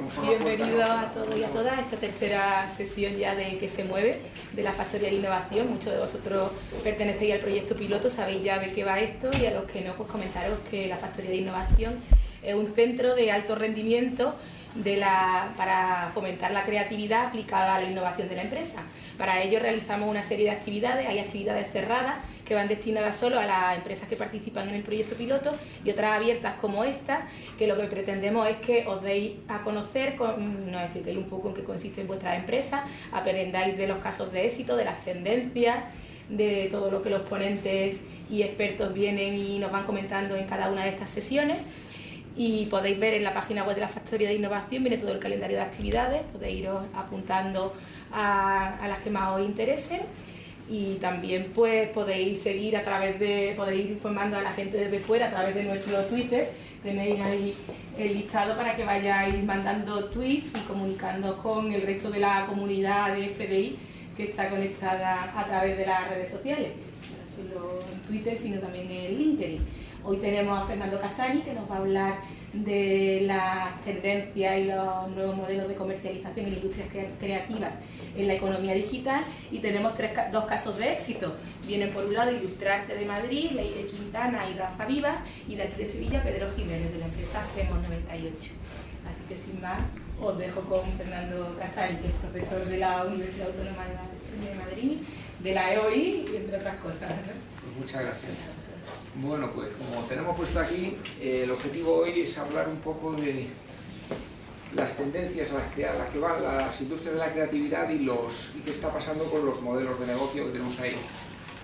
mejor... Bienvenidos a todos y a todas a esta tercera sesión ya de Que se mueve, de la Factoría de Innovación. Muchos de vosotros pertenecéis al proyecto piloto, sabéis ya de qué va esto, y a los que no, pues comentaros que la Factoría de Innovación es un centro de alto rendimiento para fomentar la creatividad aplicada a la innovación de la empresa. Para ello realizamos una serie de actividades. Hay actividades cerradas que van destinadas solo a las empresas que participan en el proyecto piloto y otras abiertas como esta, que lo que pretendemos es que os deis a conocer, nos expliquéis un poco en qué consisten vuestras empresas, aprendáis de los casos de éxito, de las tendencias, de todo lo que los ponentes y expertos vienen y nos van comentando en cada una de estas sesiones. Y podéis ver en la página web de la Factoría de Innovación, viene todo el calendario de actividades, podéis iros apuntando a las que más os interesen, y también pues podéis seguir podéis ir informando a la gente desde fuera a través de nuestro Twitter. Tenéis ahí el listado para que vayáis mandando tweets y comunicando con el resto de la comunidad de FDI que está conectada a través de las redes sociales, no solo en Twitter sino también en LinkedIn. Hoy tenemos a Fernando Casani, que nos va a hablar de las tendencias y los nuevos modelos de comercialización en industrias creativas en la economía digital, y tenemos dos casos de éxito. Vienen por un lado Ilustrarte de Madrid, Leire Quintana y Rafa Vivas, y de aquí de Sevilla Pedro Jiménez, de la empresa Hacemos 98. Así que sin más os dejo con Fernando Casani, que es profesor de la Universidad Autónoma de Madrid, de la EOI y entre otras cosas, ¿no? Pues muchas gracias. Bueno, pues como tenemos puesto aquí, el objetivo hoy es hablar un poco de las tendencias a las que van las industrias de la creatividad y qué está pasando con los modelos de negocio que tenemos ahí.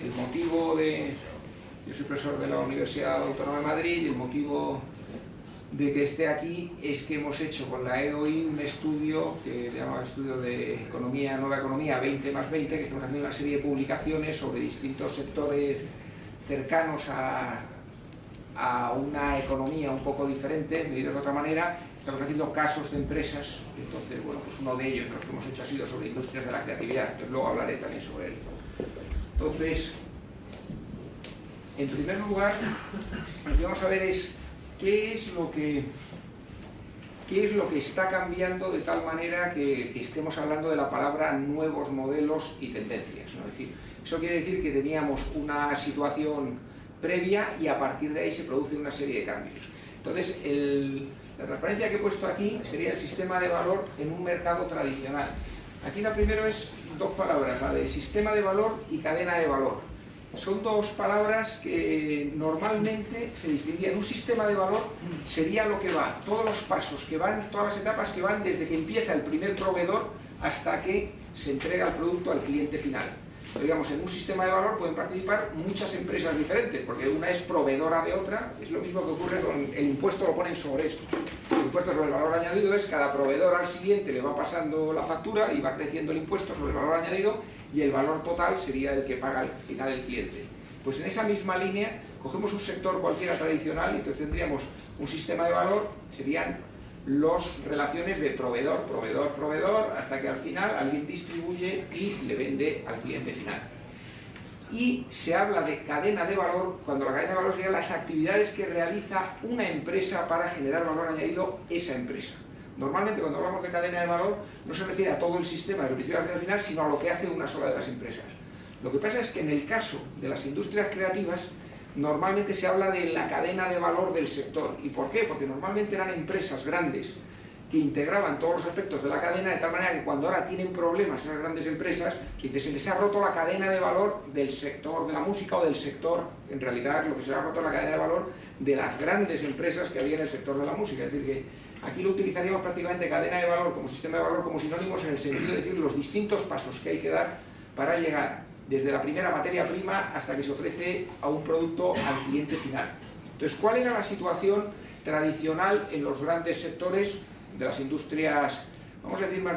El motivo yo soy profesor de la Universidad Autónoma de Madrid, y el motivo de que esté aquí es que hemos hecho con la EOI un estudio que le llamamos Estudio de Economía, Nueva Economía 20+20, que estamos haciendo una serie de publicaciones sobre distintos sectores cercanos a una economía un poco diferente, medido de otra manera. Estamos haciendo casos de empresas, entonces, bueno, pues uno de ellos que los que hemos hecho ha sido sobre industrias de la creatividad, entonces luego hablaré también sobre él. Entonces, en primer lugar, lo que vamos a ver es qué es lo que está cambiando de tal manera que estemos hablando de la palabra nuevos modelos y tendencias, ¿no? Es decir, eso quiere decir que teníamos una situación previa y a partir de ahí se produce una serie de cambios. Entonces, la transparencia que he puesto aquí sería el sistema de valor en un mercado tradicional. Aquí la primero es dos palabras, la de sistema de valor y cadena de valor. Son dos palabras que normalmente se distinguían. Un sistema de valor sería lo que va, todos los pasos que van, todas las etapas que van desde que empieza el primer proveedor hasta que se entrega el producto al cliente final. Pero, digamos, en un sistema de valor pueden participar muchas empresas diferentes, porque una es proveedora de otra. Es lo mismo que ocurre con el impuesto, lo ponen sobre esto. El impuesto sobre el valor añadido es cada proveedor al siguiente le va pasando la factura y va creciendo el impuesto sobre el valor añadido, y el valor total sería el que paga al final el cliente. Pues en esa misma línea cogemos un sector cualquiera tradicional y entonces tendríamos un sistema de valor, serían las relaciones de proveedor, proveedor, proveedor, hasta que al final alguien distribuye y le vende al cliente final. Y se habla de cadena de valor cuando la cadena de valor serían las actividades que realiza una empresa para generar valor añadido esa empresa. Normalmente cuando hablamos de cadena de valor no se refiere a todo el sistema de principio al final, sino a lo que hace una sola de las empresas. Lo que pasa es que en el caso de las industrias creativas normalmente se habla de la cadena de valor del sector. ¿Y por qué? Porque normalmente eran empresas grandes que integraban todos los aspectos de la cadena, de tal manera que cuando ahora tienen problemas esas grandes empresas, se les ha roto la cadena de valor del sector de la música, o del sector, en realidad lo que se ha roto es la cadena de valor de las grandes empresas que había en el sector de la música. Es decir, que aquí lo utilizaríamos prácticamente cadena de valor como sistema de valor, como sinónimos, en el sentido de decir los distintos pasos que hay que dar para llegar desde la primera materia prima hasta que se ofrece a un producto al cliente final. Entonces, ¿cuál era la situación tradicional en los grandes sectores de las industrias, vamos a decir más,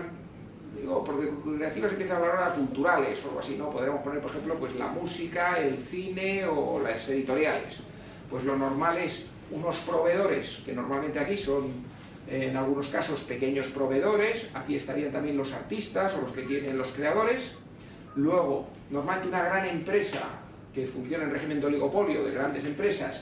digo, porque creativas empieza a hablar ahora culturales o algo así, ¿no? Podríamos poner, por ejemplo, pues la música, el cine o las editoriales. Pues lo normal es unos proveedores, que normalmente aquí son, en algunos casos, pequeños proveedores. Aquí estarían también los artistas o los que tienen los creadores. Luego, normalmente una gran empresa que funciona en régimen de oligopolio, de grandes empresas,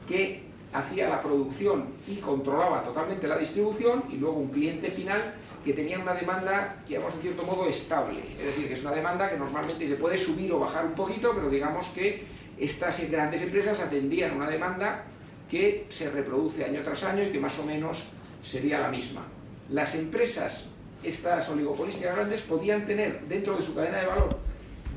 que hacía la producción y controlaba totalmente la distribución, y luego un cliente final que tenía una demanda, digamos, en cierto modo estable. Es decir, que es una demanda que normalmente se puede subir o bajar un poquito, pero digamos que estas grandes empresas atendían una demanda que se reproduce año tras año y que más o menos sería la misma. Las empresas, estas oligopolísticas grandes, podían tener dentro de su cadena de valor,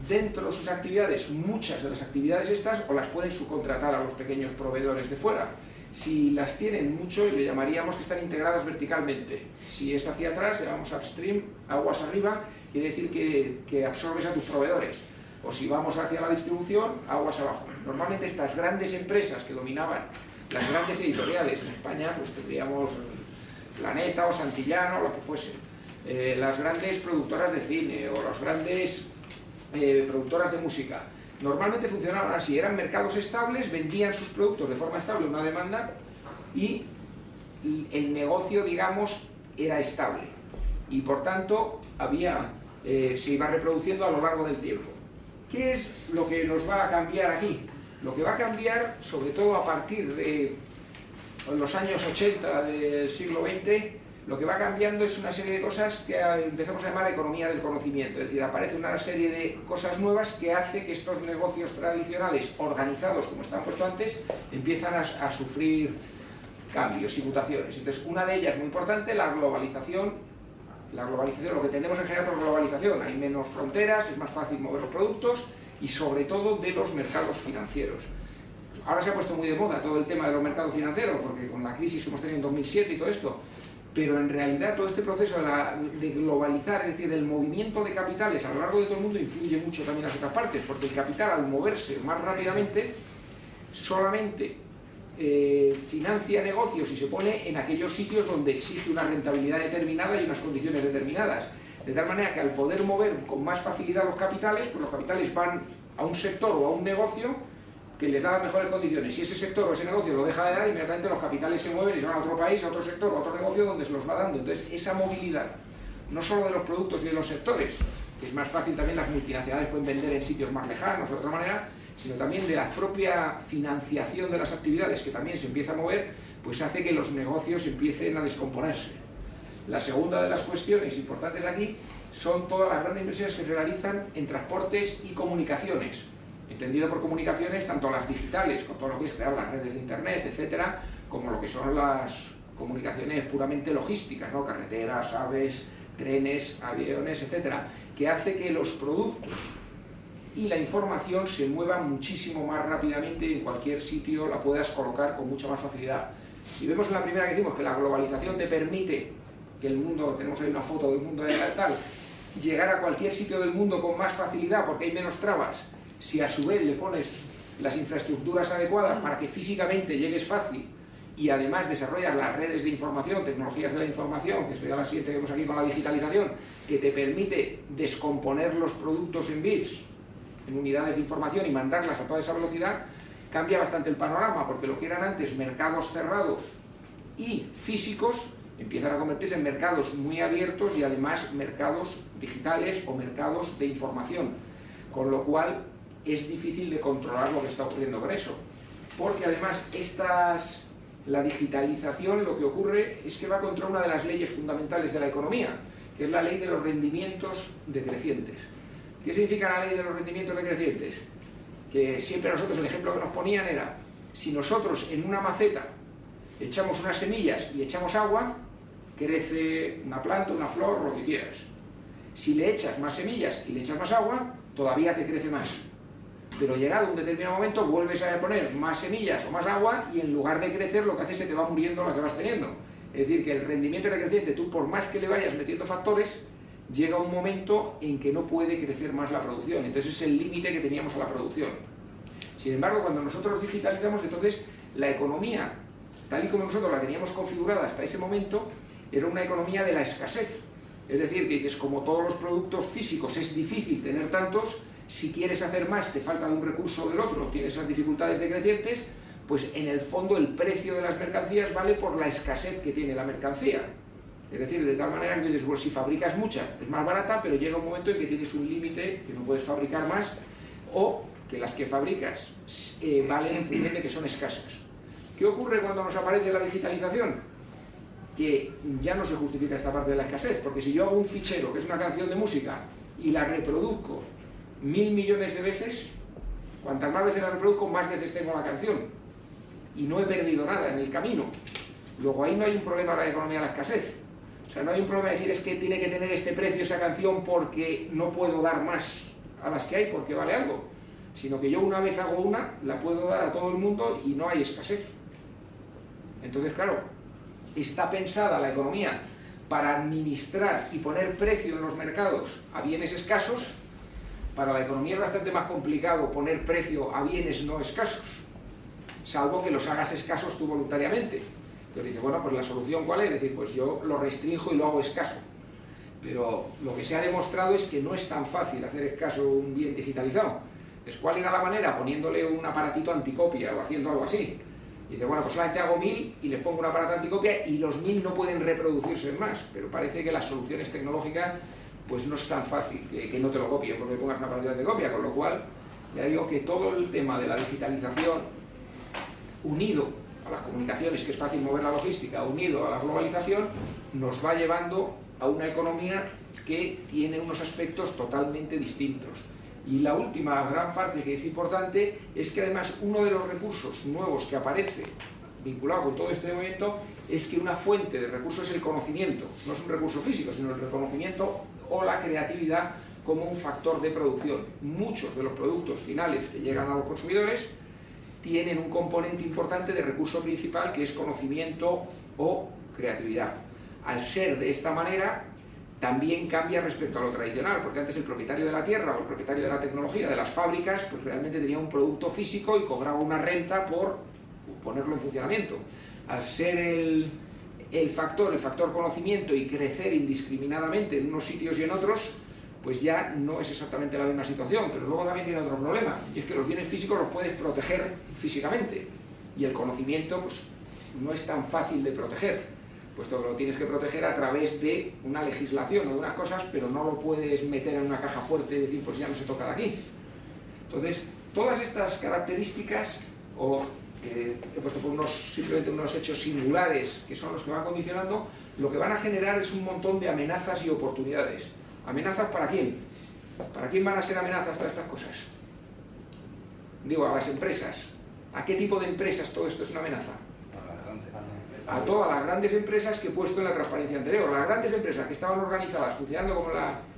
dentro de sus actividades, muchas de las actividades estas, o las pueden subcontratar a los pequeños proveedores de fuera. Si las tienen mucho, le llamaríamos que están integradas verticalmente. Si es hacia atrás, llamamos upstream, aguas arriba, quiere decir que absorbes a tus proveedores. O si vamos hacia la distribución, aguas abajo. Normalmente estas grandes empresas que dominaban las grandes editoriales, en España pues tendríamos Planeta o Santillana o lo que fuese, las grandes productoras de cine o las grandes productoras de música, normalmente funcionaban así, eran mercados estables, vendían sus productos de forma estable, una demanda, y el negocio, digamos, era estable, y por tanto se iba reproduciendo a lo largo del tiempo. ¿Qué es lo que nos va a cambiar aquí? Lo que va a cambiar, sobre todo a partir de los años 80 del siglo XX, lo que va cambiando es una serie de cosas que empezamos a llamar economía del conocimiento. Es decir, aparece una serie de cosas nuevas que hace que estos negocios tradicionales, organizados como estaban puestos antes, empiezan a sufrir cambios y mutaciones. Entonces, una de ellas muy importante, la globalización. La globalización, lo que entendemos en general por globalización, hay menos fronteras, es más fácil mover los productos, y sobre todo de los mercados financieros. Ahora se ha puesto muy de moda todo el tema de los mercados financieros, porque con la crisis que hemos tenido en 2007 y todo esto, pero en realidad todo este proceso de globalizar, es decir, del movimiento de capitales a lo largo de todo el mundo, influye mucho también en las otras partes, porque el capital, al moverse más rápidamente, solamente financia negocios y se pone en aquellos sitios donde existe una rentabilidad determinada y unas condiciones determinadas. De tal manera que al poder mover con más facilidad los capitales, pues los capitales van a un sector o a un negocio que les da las mejores condiciones. Si ese sector o ese negocio lo deja de dar, inmediatamente los capitales se mueven y van a otro país, a otro sector o a otro negocio donde se los va dando. Entonces, esa movilidad, no solo de los productos y de los sectores, que es más fácil también, las multinacionales pueden vender en sitios más lejanos o de otra manera, sino también de la propia financiación de las actividades, que también se empieza a mover, pues hace que los negocios empiecen a descomponerse. La segunda de las cuestiones importantes de aquí son todas las grandes inversiones que se realizan en transportes y comunicaciones. Entendido por comunicaciones, tanto las digitales, con todo lo que es crear las redes de internet, etcétera, como lo que son las comunicaciones puramente logísticas, ¿no? Carreteras, aves, trenes, aviones, etcétera, que hace que los productos y la información se muevan muchísimo más rápidamente y en cualquier sitio la puedas colocar con mucha más facilidad. Si vemos en la primera que decimos que la globalización te permite que el mundo, tenemos ahí una foto del mundo de tal, llegar a cualquier sitio del mundo con más facilidad porque hay menos trabas, si a su vez le pones las infraestructuras adecuadas para que físicamente llegues fácil y además desarrollas las redes de información, tecnologías de la información, que sería la siguiente que vemos aquí con la digitalización, que te permite descomponer los productos en bits, en unidades de información y mandarlas a toda esa velocidad, cambia bastante el panorama, porque lo que eran antes mercados cerrados y físicos empiezan a convertirse en mercados muy abiertos y además mercados digitales o mercados de información, con lo cual es difícil de controlar lo que está ocurriendo con eso, porque además la digitalización lo que ocurre es que va contra una de las leyes fundamentales de la economía, que es la ley de los rendimientos decrecientes. ¿Qué significa la ley de los rendimientos decrecientes? Que siempre nosotros, el ejemplo que nos ponían era, si nosotros en una maceta echamos unas semillas y echamos agua, crece una planta, una flor, lo que quieras. Si le echas más semillas y le echas más agua, todavía te crece más. Pero llegado a un determinado momento, vuelves a poner más semillas o más agua y en lugar de crecer, lo que hace es que se te va muriendo lo que vas teniendo. Es decir, que el rendimiento decreciente, tú por más que le vayas metiendo factores, llega un momento en que no puede crecer más la producción. Entonces es el límite que teníamos a la producción. Sin embargo, cuando nosotros digitalizamos, entonces la economía, tal y como nosotros la teníamos configurada hasta ese momento, era una economía de la escasez. Es decir, que dices, como todos los productos físicos es difícil tener tantos, si quieres hacer más te falta de un recurso o del otro, tienes esas dificultades decrecientes, pues en el fondo el precio de las mercancías vale por la escasez que tiene la mercancía. Es decir, de tal manera que dices, bueno, si fabricas mucha es más barata, pero llega un momento en que tienes un límite, que no puedes fabricar más, o que las que fabricas valen en función de que son escasas. ¿Qué ocurre cuando nos aparece la digitalización? Que ya no se justifica esta parte de la escasez, porque si yo hago un fichero, que es una canción de música, y la reproduzco 1000 millones de veces, cuantas más veces la reproduzco, más veces tengo la canción. Y no he perdido nada en el camino. Luego ahí no hay un problema de la economía de la escasez. O sea, no hay un problema de decir es que tiene que tener este precio esa canción porque no puedo dar más a las que hay porque vale algo. Sino que yo una vez hago una, la puedo dar a todo el mundo y no hay escasez. Entonces, claro, está pensada la economía para administrar y poner precio en los mercados a bienes escasos. Para la economía es bastante más complicado poner precio a bienes no escasos, salvo que los hagas escasos tú voluntariamente. Entonces dice, bueno, pues la solución ¿cuál es? Es decir, pues yo lo restrinjo y lo hago escaso. Pero lo que se ha demostrado es que no es tan fácil hacer escaso un bien digitalizado. Entonces, ¿cuál era la manera? Poniéndole un aparatito anticopia o haciendo algo así. Y dice, bueno, pues solamente hago 1000 y les pongo un aparato anticopia y los 1000 no pueden reproducirse más. Pero parece que las soluciones tecnológicas pues no es tan fácil que no te lo copien porque pongas un aparato anticopia, con lo cual ya digo que todo el tema de la digitalización unido a las comunicaciones, que es fácil mover la logística, unido a la globalización, nos va llevando a una economía que tiene unos aspectos totalmente distintos. Y la última gran parte que es importante es que además uno de los recursos nuevos que aparece vinculado con todo este movimiento es que una fuente de recursos es el conocimiento, no es un recurso físico, sino el reconocimiento o la creatividad como un factor de producción. Muchos de los productos finales que llegan a los consumidores tienen un componente importante de recurso principal que es conocimiento o creatividad. Al ser de esta manera, también cambia respecto a lo tradicional, porque antes el propietario de la tierra o el propietario de la tecnología, de las fábricas, pues realmente tenía un producto físico y cobraba una renta por ponerlo en funcionamiento. Al ser el factor conocimiento y crecer indiscriminadamente en unos sitios y en otros, pues ya no es exactamente la misma situación, pero luego también tiene otro problema, y es que los bienes físicos los puedes proteger físicamente, y el conocimiento pues no es tan fácil de proteger, puesto que lo tienes que proteger a través de una legislación o de unas cosas, pero no lo puedes meter en una caja fuerte y decir pues ya no se toca de aquí. Entonces, todas estas características, o he puesto por simplemente unos hechos singulares que son los que van condicionando, lo que van a generar es un montón de amenazas y oportunidades. ¿Amenazas para quién? ¿Para quién van a ser amenazas todas estas cosas? Digo, a las empresas. ¿A qué tipo de empresas todo esto es una amenaza? A todas las grandes empresas que he puesto en la transparencia anterior. Las grandes empresas que estaban organizadas, funcionando como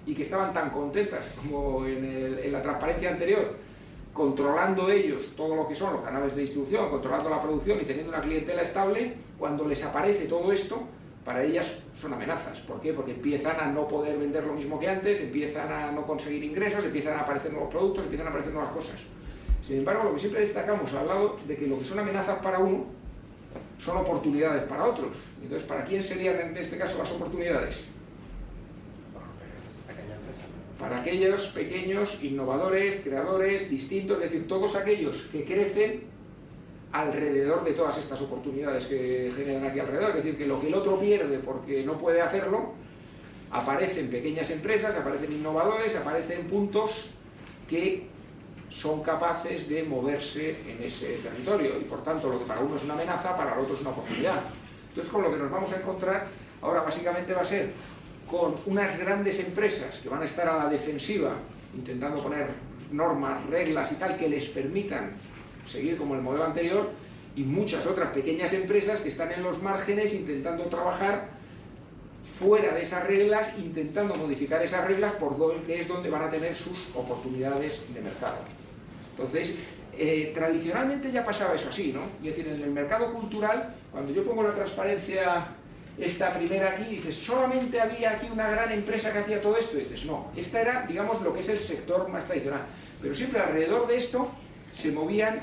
y que estaban tan contentas como en la transparencia anterior, controlando ellos todo lo que son los canales de distribución, controlando la producción y teniendo una clientela estable, cuando les aparece todo esto, para ellas son amenazas. ¿Por qué? Porque empiezan a no poder vender lo mismo que antes, empiezan a no conseguir ingresos, empiezan a aparecer nuevos productos, empiezan a aparecer nuevas cosas. Sin embargo, lo que siempre destacamos al lado de que lo que son amenazas para uno son oportunidades para otros. Entonces, ¿para quién serían en este caso las oportunidades? Para aquellos pequeños innovadores, creadores, distintos, es decir, todos aquellos que crecen alrededor de todas estas oportunidades que generan aquí alrededor. Es decir, que lo que el otro pierde porque no puede hacerlo, aparecen pequeñas empresas, aparecen innovadores, aparecen puntos que son capaces de moverse en ese territorio y por tanto lo que para uno es una amenaza, para el otro es una oportunidad. Entonces, con lo que nos vamos a encontrar ahora básicamente va a ser con unas grandes empresas que van a estar a la defensiva intentando poner normas, reglas y tal que les permitan seguir como el modelo anterior, y muchas otras pequeñas empresas que están en los márgenes intentando trabajar fuera de esas reglas, intentando modificar esas reglas por que es donde van a tener sus oportunidades de mercado. Entonces, tradicionalmente ya pasaba eso así, ¿no? Es decir, en el mercado cultural, cuando yo pongo la transparencia esta primera aquí, dices, solamente había aquí una gran empresa que hacía todo esto, y dices, no, esta era, digamos, lo que es el sector más tradicional, pero siempre alrededor de esto se movían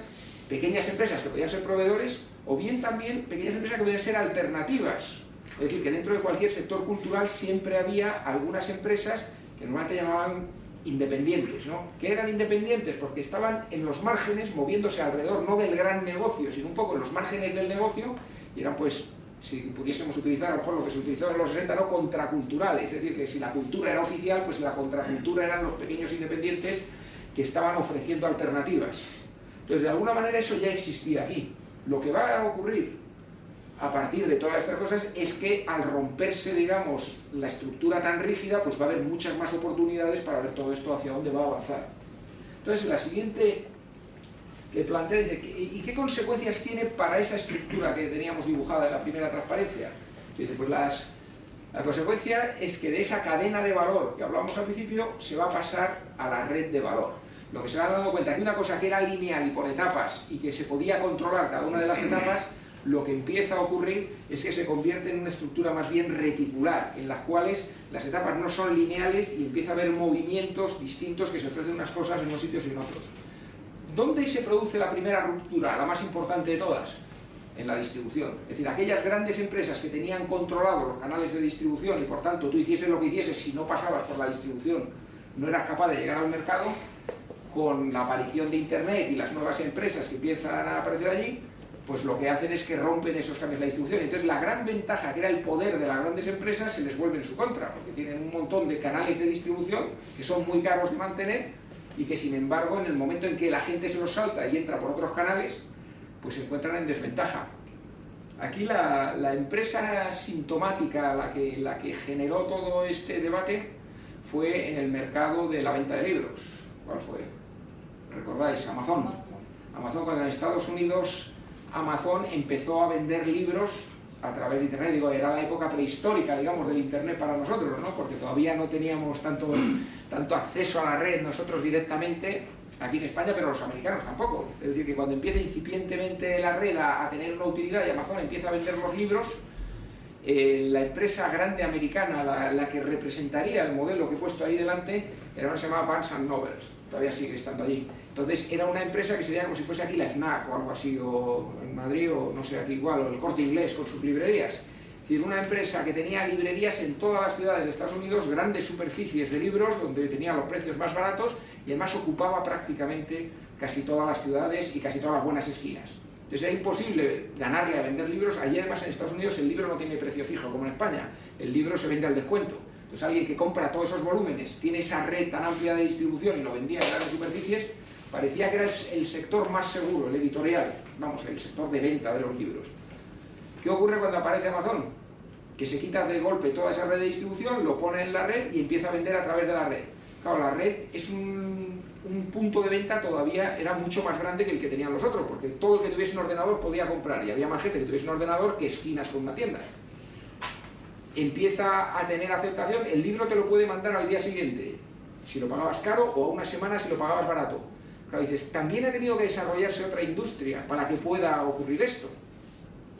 pequeñas empresas que podían ser proveedores, o bien también pequeñas empresas que podían ser alternativas. Es decir, que dentro de cualquier sector cultural siempre había algunas empresas que normalmente llamaban independientes, ¿no? ¿Qué eran independientes? Porque estaban en los márgenes, moviéndose alrededor, no del gran negocio, sino un poco en los márgenes del negocio, y eran pues, si pudiésemos utilizar a lo mejor lo que se utilizó en los 60, no contraculturales, es decir, que si la cultura era oficial, pues la contracultura eran los pequeños independientes que estaban ofreciendo alternativas. Entonces, de alguna manera eso ya existía aquí. Lo que va a ocurrir a partir de todas estas cosas es que al romperse, digamos, la estructura tan rígida, pues va a haber muchas más oportunidades para ver todo esto hacia dónde va a avanzar. Entonces, la siguiente que plantea dice, ¿y qué consecuencias tiene para esa estructura que teníamos dibujada en la primera transparencia? Dice, pues la consecuencia es que de esa cadena de valor que hablábamos al principio se va a pasar a la red de valor. Lo que se va dando cuenta que una cosa que era lineal y por etapas y que se podía controlar cada una de las etapas, lo que empieza a ocurrir es que se convierte en una estructura más bien reticular, en las cuales las etapas no son lineales y empieza a haber movimientos distintos que se ofrecen unas cosas en unos sitios y en otros. ¿Dónde se produce la primera ruptura, la más importante de todas? En la distribución. Es decir, aquellas grandes empresas que tenían controlados los canales de distribución y por tanto tú hicieses lo que hicieses, si no pasabas por la distribución no eras capaz de llegar al mercado, con la aparición de Internet y las nuevas empresas que empiezan a aparecer allí, pues lo que hacen es que rompen esos cambios de la distribución. Entonces la gran ventaja que era el poder de las grandes empresas se les vuelve en su contra, porque tienen un montón de canales de distribución que son muy caros de mantener y que sin embargo en el momento en que la gente se los salta y entra por otros canales, pues se encuentran en desventaja. Aquí la empresa sintomática, la que generó todo este debate, fue en el mercado de la venta de libros. ¿Cuál fue? ¿Recordáis? Amazon. Amazon, cuando en Estados Unidos Amazon empezó a vender libros a través de Internet. Digo, era la época prehistórica, digamos, del Internet para nosotros, ¿no? Porque todavía no teníamos tanto acceso a la red nosotros directamente aquí en España, pero los americanos tampoco. Es decir, que cuando empieza incipientemente la red a tener una utilidad y Amazon empieza a vender los libros, la empresa grande americana, la que representaría el modelo que he puesto ahí delante, era una que se llamaba Barnes & Noble, todavía sigue estando allí. Entonces era una empresa que sería como si fuese aquí la FNAC o algo así, o en Madrid, o no sé, aquí igual, o el Corte Inglés con sus librerías. Es decir, una empresa que tenía librerías en todas las ciudades de Estados Unidos, grandes superficies de libros, donde tenía los precios más baratos y además ocupaba prácticamente casi todas las ciudades y casi todas las buenas esquinas. Entonces era imposible ganarle a vender libros. Allí además en Estados Unidos el libro no tiene precio fijo como en España, el libro se vende al descuento. Entonces alguien que compra todos esos volúmenes, tiene esa red tan amplia de distribución y lo vendía en grandes superficies, parecía que era el sector más seguro, el editorial, vamos, el sector de venta de los libros. ¿Qué ocurre cuando aparece Amazon? Que se quita de golpe toda esa red de distribución, lo pone en la red y empieza a vender a través de la red. Claro, la red es un punto de venta todavía, era mucho más grande que el que tenían los otros, porque todo el que tuviese un ordenador podía comprar, y había más gente que tuviese un ordenador que esquinas con una tienda. Empieza a tener aceptación, el libro te lo puede mandar al día siguiente, si lo pagabas caro, o a una semana si lo pagabas barato. Claro, dices, también ha tenido que desarrollarse otra industria para que pueda ocurrir esto.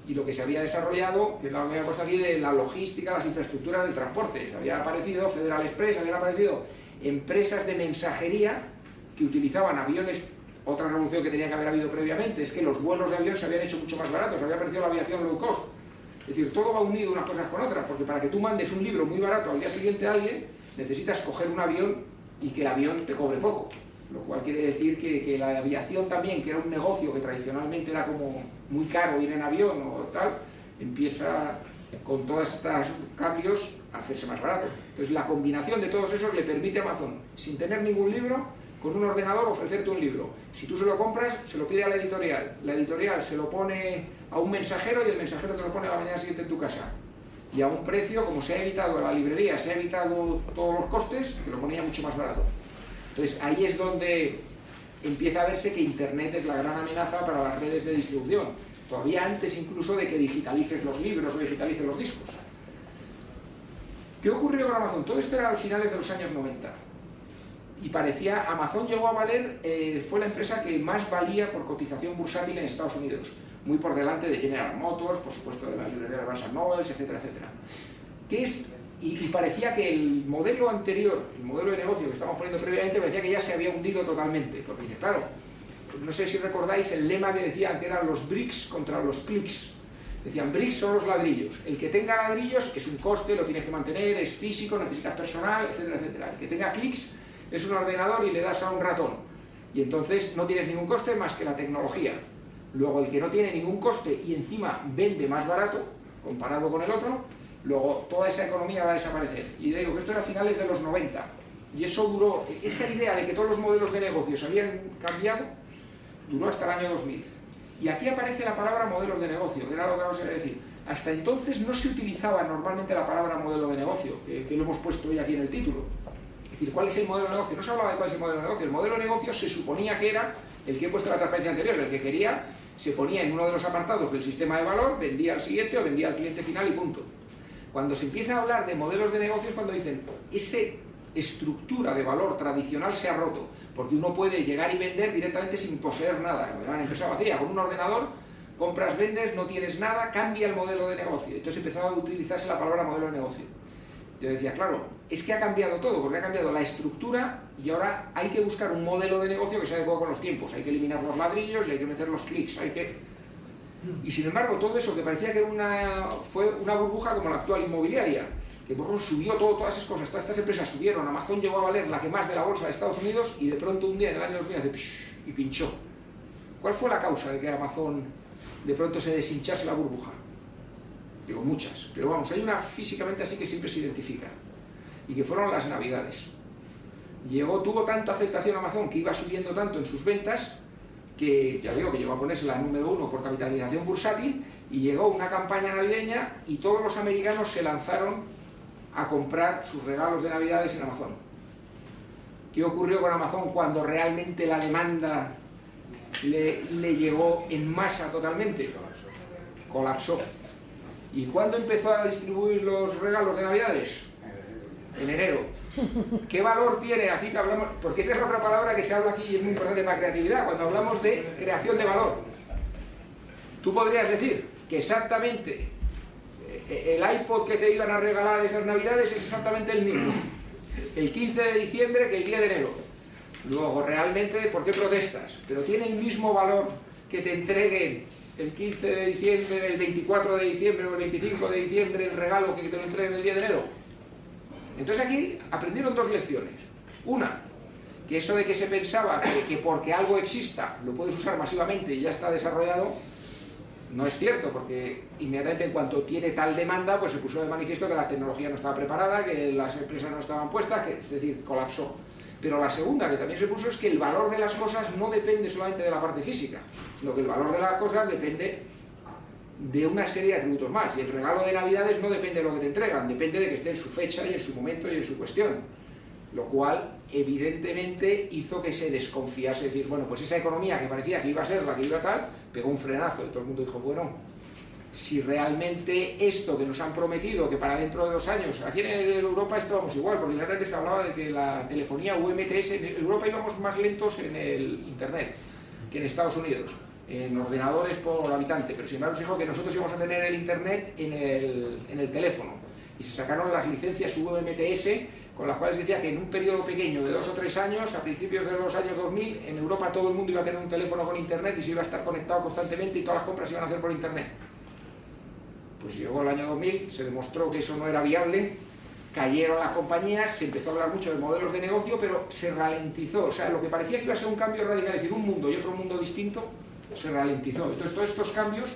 Y lo que se había desarrollado, que es la que he puesto aquí, de la logística, las infraestructuras del transporte. Había aparecido Federal Express, habían aparecido empresas de mensajería que utilizaban aviones. Otra revolución que tenía que haber habido previamente es que los vuelos de avión se habían hecho mucho más baratos, había aparecido la aviación low cost. Es decir, todo va unido unas cosas con otras, porque para que tú mandes un libro muy barato al día siguiente a alguien, necesitas coger un avión y que el avión te cobre poco. Lo cual quiere decir que la aviación también, que era un negocio que tradicionalmente era como muy caro ir en avión o tal, empieza con todos estos cambios a hacerse más barato. Entonces la combinación de todos esos le permite a Amazon, sin tener ningún libro, con un ordenador ofrecerte un libro. Si tú se lo compras, se lo pide a la editorial se lo pone a un mensajero y el mensajero te lo pone a la mañana siguiente en tu casa. Y a un precio, como se ha evitado la librería, se ha evitado todos los costes, te lo ponía mucho más barato. Entonces ahí es donde empieza a verse que Internet es la gran amenaza para las redes de distribución, todavía antes incluso de que digitalices los libros o digitalices los discos. ¿Qué ocurrió con Amazon? Todo esto era a finales de los años 90 y parecía, Amazon llegó a valer, fue la empresa que más valía por cotización bursátil en Estados Unidos, muy por delante de General Motors, por supuesto de la librería de Barnes & Noble, etcétera, etcétera. ¿Qué es? Y parecía que el modelo anterior, el modelo de negocio que estábamos poniendo previamente, parecía que ya se había hundido totalmente. Porque, claro, no sé si recordáis el lema que decían que eran los bricks contra los clics. Decían, bricks son los ladrillos. El que tenga ladrillos es un coste, lo tienes que mantener, es físico, necesitas personal, etcétera, etcétera. El que tenga clics es un ordenador y le das a un ratón. Y entonces no tienes ningún coste más que la tecnología. Luego, el que no tiene ningún coste y encima vende más barato, comparado con el otro, luego toda esa economía va a desaparecer. Y digo que esto era a finales de los 90. Y eso duró, esa idea de que todos los modelos de negocios habían cambiado, duró hasta el año 2000. Y aquí aparece la palabra modelos de negocio, que era lo que vamos a decir. Hasta entonces no se utilizaba normalmente la palabra modelo de negocio, que lo hemos puesto hoy aquí en el título. Es decir, ¿cuál es el modelo de negocio? No se hablaba de cuál es el modelo de negocio. El modelo de negocio se suponía que era el que he puesto en la transparencia anterior, el que quería, se ponía en uno de los apartados del sistema de valor, vendía al siguiente o vendía al cliente final y punto. Cuando se empieza a hablar de modelos de negocio es cuando dicen, esa estructura de valor tradicional se ha roto, porque uno puede llegar y vender directamente sin poseer nada, como llaman empresa vacía, con un ordenador, compras, vendes, no tienes nada, cambia el modelo de negocio. Entonces empezaba a utilizarse la palabra modelo de negocio. Yo decía, claro, es que ha cambiado todo, porque ha cambiado la estructura y ahora hay que buscar un modelo de negocio que se adecue con los tiempos. Hay que eliminar los ladrillos y hay que meter los clics, hay que... Y sin embargo, todo eso que parecía que fue una burbuja como la actual inmobiliaria, que subió todas esas cosas, todas estas empresas subieron, Amazon llegó a valer la que más de la bolsa de Estados Unidos y de pronto un día en el año 2000 hace psh, y pinchó. ¿Cuál fue la causa de que Amazon de pronto se deshinchase la burbuja? Digo, muchas, pero vamos, hay una físicamente así que siempre se identifica, y que fueron las navidades. Tuvo tanta aceptación Amazon, que iba subiendo tanto en sus ventas, que ya digo que llegó a ponerse la número 1 por capitalización bursátil, y llegó una campaña navideña y todos los americanos se lanzaron a comprar sus regalos de navidades en Amazon. ¿Qué ocurrió con Amazon cuando realmente la demanda le llegó en masa totalmente? Colapsó. ¿Y cuándo empezó a distribuir los regalos de navidades? En enero. ¿Qué valor tiene aquí que hablamos? Porque esa es la otra palabra que se habla aquí y es muy importante para la creatividad, cuando hablamos de creación de valor. Tú podrías decir que exactamente el iPod que te iban a regalar esas navidades es exactamente el mismo el 15 de diciembre que el 10 de enero. Luego, realmente, ¿por qué protestas? Pero tiene el mismo valor que te entreguen el 15 de diciembre, el 24 de diciembre o el 25 de diciembre el regalo que te lo entreguen el 10 de enero. Entonces aquí aprendieron dos lecciones. Una, que eso de que se pensaba que porque algo exista lo puedes usar masivamente y ya está desarrollado, no es cierto, porque inmediatamente en cuanto tiene tal demanda, pues se puso de manifiesto que la tecnología no estaba preparada, que las empresas no estaban puestas, es decir, colapsó. Pero la segunda que también se puso es que el valor de las cosas no depende solamente de la parte física, sino que el valor de las cosas depende de una serie de atributos más. Y el regalo de Navidades no depende de lo que te entregan, depende de que esté en su fecha y en su momento y en su cuestión. Lo cual, evidentemente, hizo que se desconfiase. Es decir, bueno, pues esa economía que parecía que iba a ser la que iba a tal, pegó un frenazo y todo el mundo dijo, bueno, si realmente esto que nos han prometido, que para dentro de 2 años, aquí en Europa estábamos igual, porque realmente se hablaba de que la telefonía UMTS, en Europa íbamos más lentos en el Internet que en Estados Unidos, en ordenadores por habitante, pero sin embargo se dijo que nosotros íbamos a tener el Internet en el teléfono, y se sacaron las licencias UMTS, con las cuales decía que en un periodo pequeño de 2 o 3 años, a principios de los años 2000, en Europa todo el mundo iba a tener un teléfono con Internet y se iba a estar conectado constantemente y todas las compras se iban a hacer por Internet. Pues llegó el año 2000, se demostró que eso no era viable, cayeron las compañías, se empezó a hablar mucho de modelos de negocio, pero se ralentizó. O sea, lo que parecía que iba a ser un cambio radical, es decir, un mundo y otro mundo distinto, se ralentizó. Entonces, todos estos cambios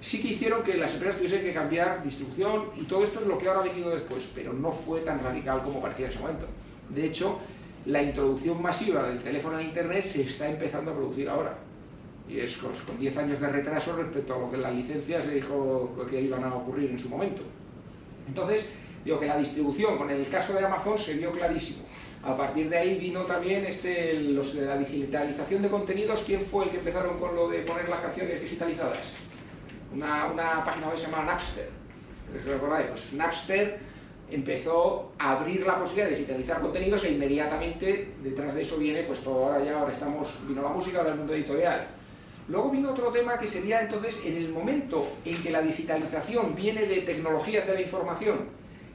sí que hicieron que las empresas tuviesen que cambiar distribución, y todo esto es lo que ahora ha venido después, pero no fue tan radical como parecía en ese momento. De hecho, la introducción masiva del teléfono en Internet se está empezando a producir ahora. Y es con 10 años de retraso respecto a lo que en las licencias se dijo que iban a ocurrir en su momento. Entonces, digo que la distribución, con el caso de Amazon, se vio clarísimo. A partir de ahí vino también la digitalización de contenidos. ¿Quién fue el que empezaron con lo de poner las canciones digitalizadas? Una página web se llama Napster. ¿Os recordáis? Pues Napster empezó a abrir la posibilidad de digitalizar contenidos, e inmediatamente detrás de eso viene, pues todo ahora vino la música, ahora el mundo editorial. Luego vino otro tema que sería entonces, en el momento en que la digitalización viene de tecnologías de la información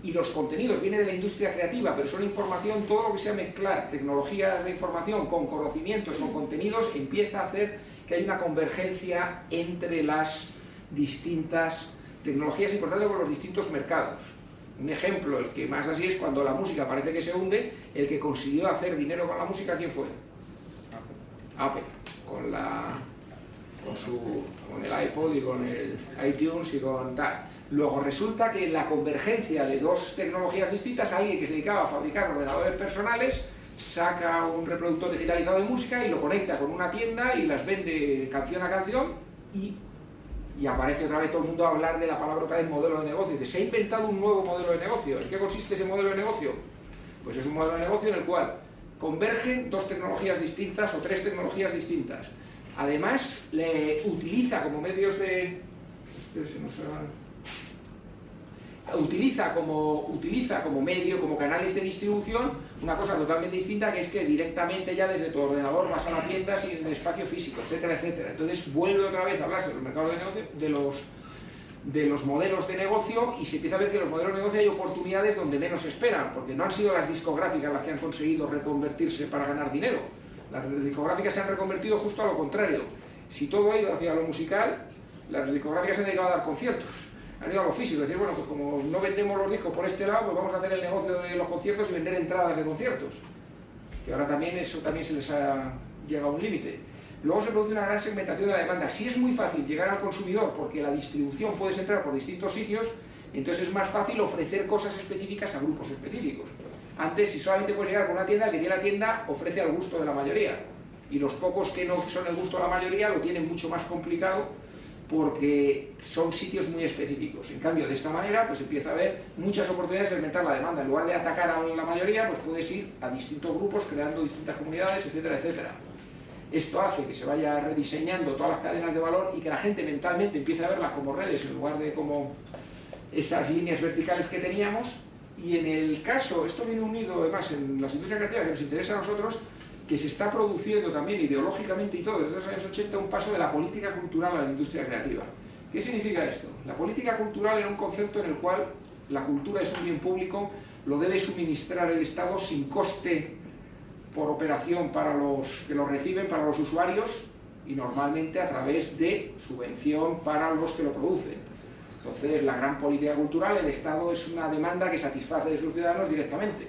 y los contenidos vienen de la industria creativa, pero son información, todo lo que sea mezclar tecnologías de información con conocimientos, con contenidos, empieza a hacer que hay una convergencia entre las distintas tecnologías y por tanto con los distintos mercados. Un ejemplo, el que más así es cuando la música parece que se hunde, el que consiguió hacer dinero con la música, ¿quién fue? Apple, con el iPod y con el iTunes y con tal. Luego resulta que en la convergencia de dos tecnologías distintas, alguien que se dedicaba a fabricar ordenadores personales saca un reproductor digitalizado de música y lo conecta con una tienda y las vende canción a canción, y aparece otra vez todo el mundo a hablar de la palabra otra vez modelo de negocio. Dice, se ha inventado un nuevo modelo de negocio. ¿En qué consiste ese modelo de negocio? Pues es un modelo de negocio en el cual convergen dos tecnologías distintas o tres tecnologías distintas. Además, utiliza como medios de... Utiliza como medio, como canales de distribución, una cosa totalmente distinta, que es que directamente ya desde tu ordenador vas a la tienda sin el espacio físico, etcétera, etcétera. Entonces vuelve otra vez a hablarse de los mercados de negocio, de los modelos de negocio, y se empieza a ver que en los modelos de negocio hay oportunidades donde menos se esperan, porque no han sido las discográficas las que han conseguido reconvertirse para ganar dinero. Las discográficas se han reconvertido justo a lo contrario. Si todo ha ido hacia lo musical, las discográficas se han dedicado a dar conciertos. Han ido a lo físico, es decir, bueno, pues como no vendemos los discos por este lado, pues vamos a hacer el negocio de los conciertos y vender entradas de conciertos. Que ahora también eso también se les ha llegado a un límite. Luego se produce una gran segmentación de la demanda. Si es muy fácil llegar al consumidor porque la distribución puedes entrar por distintos sitios, entonces es más fácil ofrecer cosas específicas a grupos específicos. Antes, si solamente puedes llegar por una tienda, el que tiene la tienda ofrece al gusto de la mayoría. Y los pocos que no son el gusto de la mayoría lo tienen mucho más complicado, porque son sitios muy específicos. En cambio, de esta manera, pues empieza a haber muchas oportunidades de aumentar la demanda. En lugar de atacar a la mayoría, pues puedes ir a distintos grupos, creando distintas comunidades, etcétera, etcétera. Esto hace que se vaya rediseñando todas las cadenas de valor y que la gente mentalmente empiece a verlas como redes en lugar de como esas líneas verticales que teníamos. Y en el caso, esto viene unido además en las industrias creativas que nos interesa a nosotros, que se está produciendo también ideológicamente y todo desde los años 80 un paso de la política cultural a la industria creativa. ¿Qué significa esto? La política cultural era un concepto en el cual la cultura es un bien público, lo debe suministrar el Estado sin coste por operación para los que lo reciben, para los usuarios, y normalmente a través de subvención para los que lo producen. Entonces, la gran política cultural, el Estado es una demanda que satisface de sus ciudadanos directamente.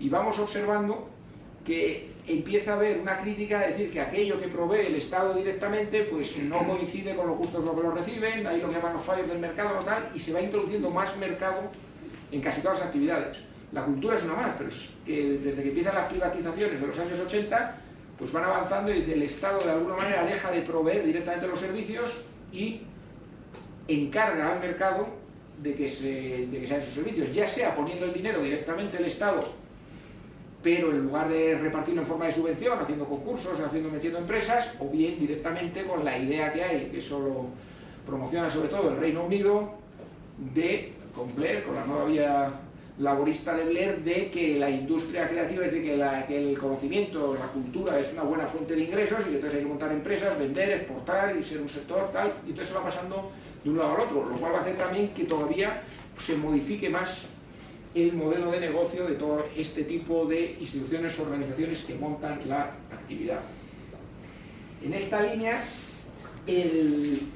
Y vamos observando que empieza a haber una crítica de decir que aquello que provee el Estado directamente pues no coincide con los justos de los que lo reciben, ahí lo que llaman los fallos del mercado o tal, y se va introduciendo más mercado en casi todas las actividades. La cultura es una más, pero es que desde que empiezan las privatizaciones de los años 80, pues van avanzando y el Estado de alguna manera deja de proveer directamente los servicios y encarga al mercado de que se hagan sus servicios, ya sea poniendo el dinero directamente el Estado, pero en lugar de repartirlo en forma de subvención, haciendo concursos, metiendo empresas, o bien directamente con la idea que hay, que eso lo promociona sobre todo el Reino Unido, con Blair, con la nueva vía laborista de Blair, de que la industria creativa, es de que el conocimiento, la cultura es una buena fuente de ingresos y que entonces hay que montar empresas, vender, exportar y ser un sector tal, y entonces se va pasando de un lado al otro, lo cual va a hacer también que todavía se modifique más el modelo de negocio de todo este tipo de instituciones o organizaciones que montan la actividad. En esta línea,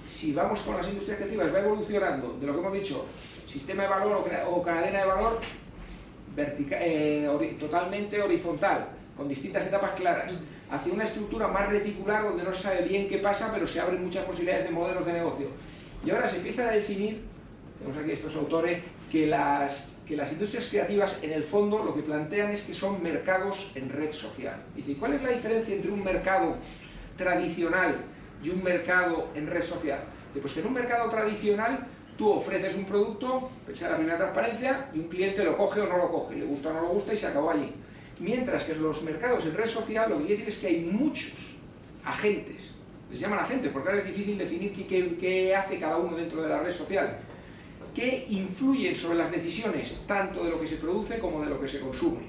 si vamos con las industrias creativas, va evolucionando de lo que hemos dicho, sistema de valor o cadena de valor totalmente horizontal, con distintas etapas claras, hacia una estructura más reticular donde no se sabe bien qué pasa, pero se abren muchas posibilidades de modelos de negocio. Y ahora se empieza a definir, tenemos aquí estos autores, que las industrias creativas en el fondo lo que plantean es que son mercados en red social. Dice, ¿cuál es la diferencia entre un mercado tradicional y un mercado en red social? Pues que en un mercado tradicional tú ofreces un producto, pensé en la primera transparencia, y un cliente lo coge o no lo coge, le gusta o no le gusta y se acabó allí. Mientras que en los mercados en red social lo que quiere decir es que hay muchos agentes, les llaman agentes porque ahora es difícil definir qué hace cada uno dentro de la red social, que influyen sobre las decisiones tanto de lo que se produce como de lo que se consume.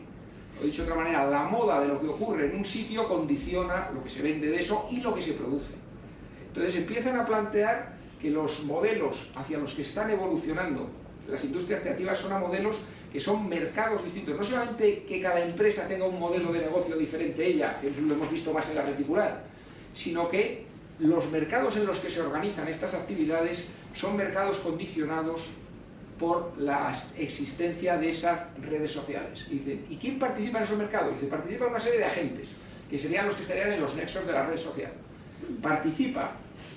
O dicho de otra manera, la moda de lo que ocurre en un sitio condiciona lo que se vende de eso y lo que se produce. Entonces empiezan a plantear que los modelos hacia los que están evolucionando las industrias creativas son a modelos que son mercados distintos. No solamente que cada empresa tenga un modelo de negocio diferente a ella, que lo hemos visto más en la reticular, sino que los mercados en los que se organizan estas actividades son mercados condicionados por la existencia de esas redes sociales. Y dicen, ¿y quién participa en esos mercados? Dice, participa una serie de agentes, que serían los que estarían en los nexos de la red social. Participa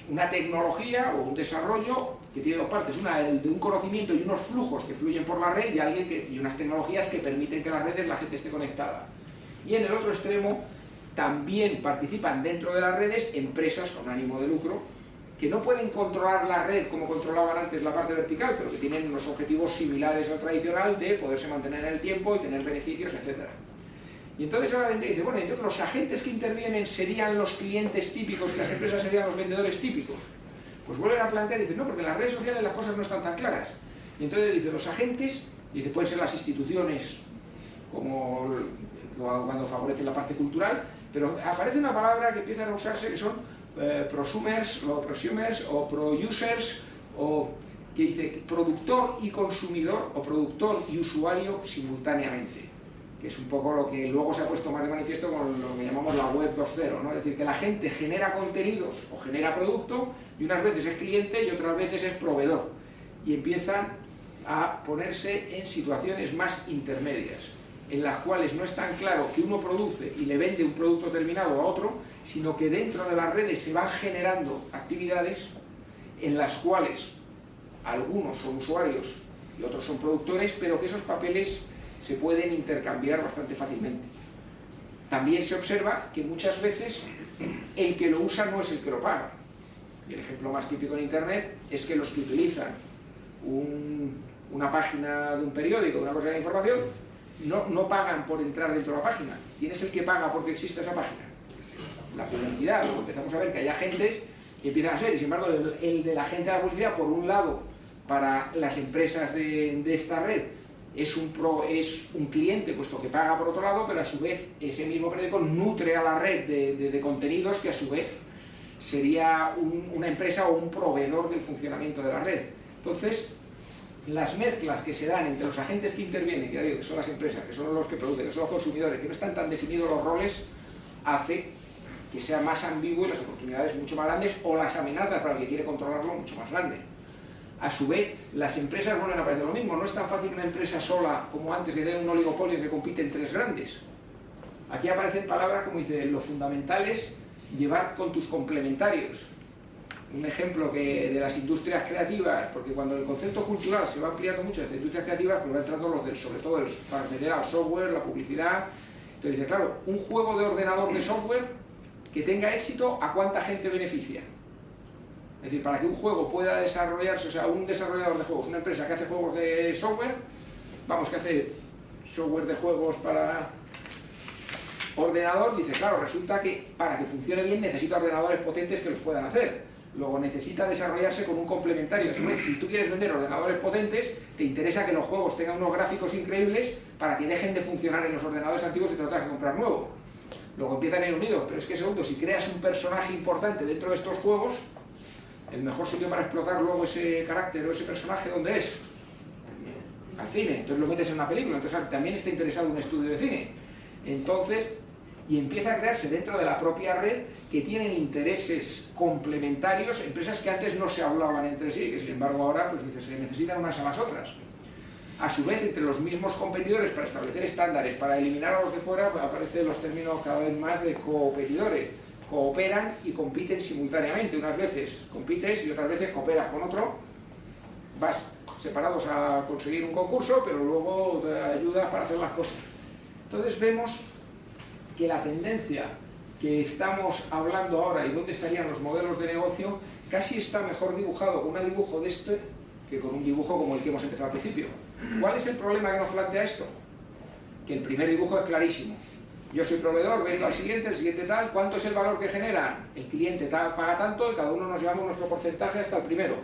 una tecnología o un desarrollo que tiene dos partes, una de un conocimiento y unos flujos que fluyen por la red y unas tecnologías que permiten que en las redes la gente esté conectada. Y en el otro extremo también participan dentro de las redes empresas con ánimo de lucro que no pueden controlar la red como controlaban antes la parte vertical, pero que tienen unos objetivos similares al tradicional de poderse mantener en el tiempo y tener beneficios, etc. Y entonces ahora la gente dice, bueno, entonces los agentes que intervienen serían los clientes típicos y las empresas serían los vendedores típicos. Pues vuelven a plantear y dicen, no, porque en las redes sociales las cosas no están tan claras. Y entonces dice, los agentes, dice, pueden ser las instituciones, como cuando favorecen la parte cultural, pero aparece una palabra que empiezan a usarse que son prosumers o pro-users, o que dice productor y consumidor o productor y usuario simultáneamente, que es un poco lo que luego se ha puesto más de manifiesto con lo que llamamos la web 2.0, ¿no? Es decir, que la gente genera contenidos o genera producto y unas veces es cliente y otras veces es proveedor, y empiezan a ponerse en situaciones más intermedias, en las cuales no es tan claro que uno produce y le vende un producto terminado a otro, sino que dentro de las redes se van generando actividades en las cuales algunos son usuarios y otros son productores, pero que esos papeles se pueden intercambiar bastante fácilmente. También se observa que muchas veces el que lo usa no es el que lo paga. Y el ejemplo más típico en Internet es que los que utilizan una página de un periódico, de una cosa de información, no pagan por entrar dentro de la página. ¿Quién es el que paga porque existe esa página? La publicidad. Luego empezamos a ver que hay agentes que empiezan a ser, y sin embargo el de la agente de la publicidad, por un lado, para las empresas de esta red, es un cliente, puesto que paga por otro lado, pero a su vez ese mismo periódico nutre a la red de contenidos que a su vez sería una empresa o un proveedor del funcionamiento de la red. Entonces, las mezclas que se dan entre los agentes que intervienen, que son las empresas, que son los que producen, que son los consumidores, que no están tan definidos los roles, hace que sea más ambiguo y las oportunidades mucho más grandes, o las amenazas para el que quiere controlarlo mucho más grandes. A su vez, las empresas vuelven a aparecer lo mismo. No es tan fácil una empresa sola como antes, que tiene un oligopolio que compiten tres grandes. Aquí aparecen palabras como dice, lo fundamental es llevar con tus complementarios. Un ejemplo de las industrias creativas, porque cuando el concepto cultural se va ampliando mucho de las industrias creativas, pues va entrando sobre todo para meter al software, la publicidad. Entonces dice, claro, un juego de ordenador de software que tenga éxito, ¿a cuánta gente beneficia? Es decir, para que un juego pueda desarrollarse, o sea, un desarrollador de juegos, una empresa que hace juegos de software, que hace software de juegos para ordenador, dice, claro, resulta que para que funcione bien necesita ordenadores potentes que los puedan hacer. Luego necesita desarrollarse con un complementario. A su vez, si tú quieres vender ordenadores potentes, te interesa que los juegos tengan unos gráficos increíbles para que dejen de funcionar en los ordenadores antiguos y te lo tengas que comprar nuevo. Luego empiezan a ir unidos, pero es que segundo, si creas un personaje importante dentro de estos juegos, el mejor sitio para explotar luego ese carácter o ese personaje, ¿dónde es? Al cine. Entonces lo metes en una película, entonces también está interesado en un estudio de cine. Entonces, y empieza a crearse dentro de la propia red que tienen intereses complementarios, empresas que antes no se hablaban entre sí, que sin embargo ahora pues dice, se necesitan unas a las otras. A su vez, entre los mismos competidores, para establecer estándares, para eliminar a los de fuera, pues aparecen los términos cada vez más de coopetidores. Cooperan y compiten simultáneamente. Unas veces compites y otras veces cooperas con otro. Vas separados a conseguir un concurso, pero luego te ayudas para hacer las cosas. Entonces vemos que la tendencia que estamos hablando ahora y dónde estarían los modelos de negocio casi está mejor dibujado con un dibujo de este que con un dibujo como el que hemos empezado al principio. ¿Cuál es el problema que nos plantea esto? Que el primer dibujo es clarísimo. Yo soy proveedor, vendo al siguiente, el siguiente tal, ¿cuánto es el valor que genera? El cliente paga tanto y cada uno nos llevamos nuestro porcentaje hasta el primero.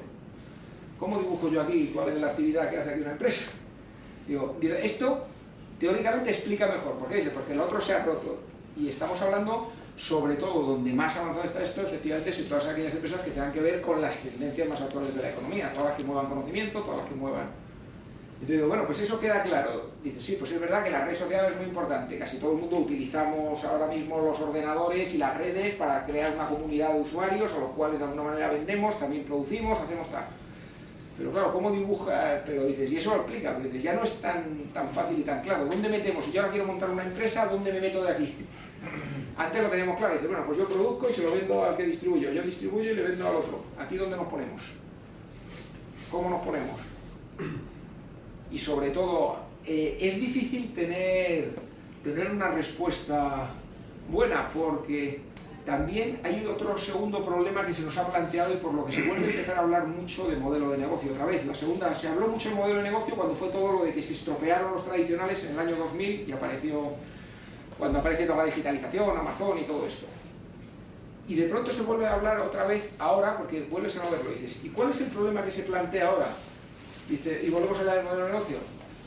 ¿Cómo dibujo yo aquí cuál es la actividad que hace aquí una empresa? Digo, esto teóricamente explica mejor. ¿Por qué? Dice, porque el otro se ha roto. Y estamos hablando, sobre todo, donde más avanzado está esto, efectivamente, son todas aquellas empresas que tengan que ver con las tendencias más actuales de la economía, todas las que muevan conocimiento, todas las que muevan. Entonces digo, bueno, pues eso queda claro. Dice, sí, pues es verdad que la red social es muy importante. Casi todo el mundo utilizamos ahora mismo los ordenadores y las redes para crear una comunidad de usuarios a los cuales de alguna manera vendemos, también producimos, hacemos tal. Pero claro, ¿cómo dibuja? Pero dices, y eso lo explica, pero dices, ya no es tan fácil y tan claro. ¿Dónde metemos? Si yo ahora quiero montar una empresa, ¿dónde me meto de aquí? Antes lo teníamos claro, dice, bueno, pues yo produzco y se lo vendo al que distribuyo. Yo distribuyo y le vendo al otro. ¿Aquí dónde nos ponemos? ¿Cómo nos ponemos? Y sobre todo, es difícil tener una respuesta buena, porque También hay otro segundo problema que se nos ha planteado y por lo que se vuelve a empezar a hablar mucho de modelo de negocio otra vez. La segunda, se habló mucho de modelo de negocio cuando fue todo lo de que se estropearon los tradicionales en el año 2000 y cuando aparece toda la digitalización, Amazon y todo esto. Y de pronto se vuelve a hablar otra vez ahora porque vuelves a no verlo. Dices, ¿y cuál es el problema que se plantea ahora? Dice, y volvemos a hablar del modelo de negocio.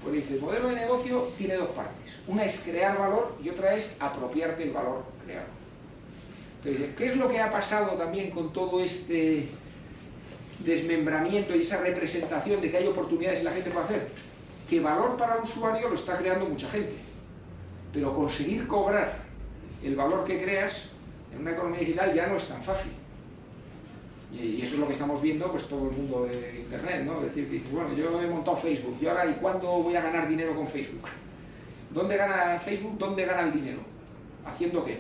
Pues dice, el modelo de negocio tiene dos partes. Una es crear valor y otra es apropiarte el valor creado. Entonces, ¿qué es lo que ha pasado también con todo este desmembramiento y esa representación de que hay oportunidades y la gente puede hacer? Que valor para el usuario lo está creando mucha gente, pero conseguir cobrar el valor que creas en una economía digital ya no es tan fácil. Y eso es lo que estamos viendo, pues todo el mundo de Internet, ¿no? Es decir, bueno, yo he montado Facebook, ¿y ahora y cuándo voy a ganar dinero con Facebook? ¿Dónde gana Facebook? ¿Dónde gana el dinero? ¿Haciendo qué?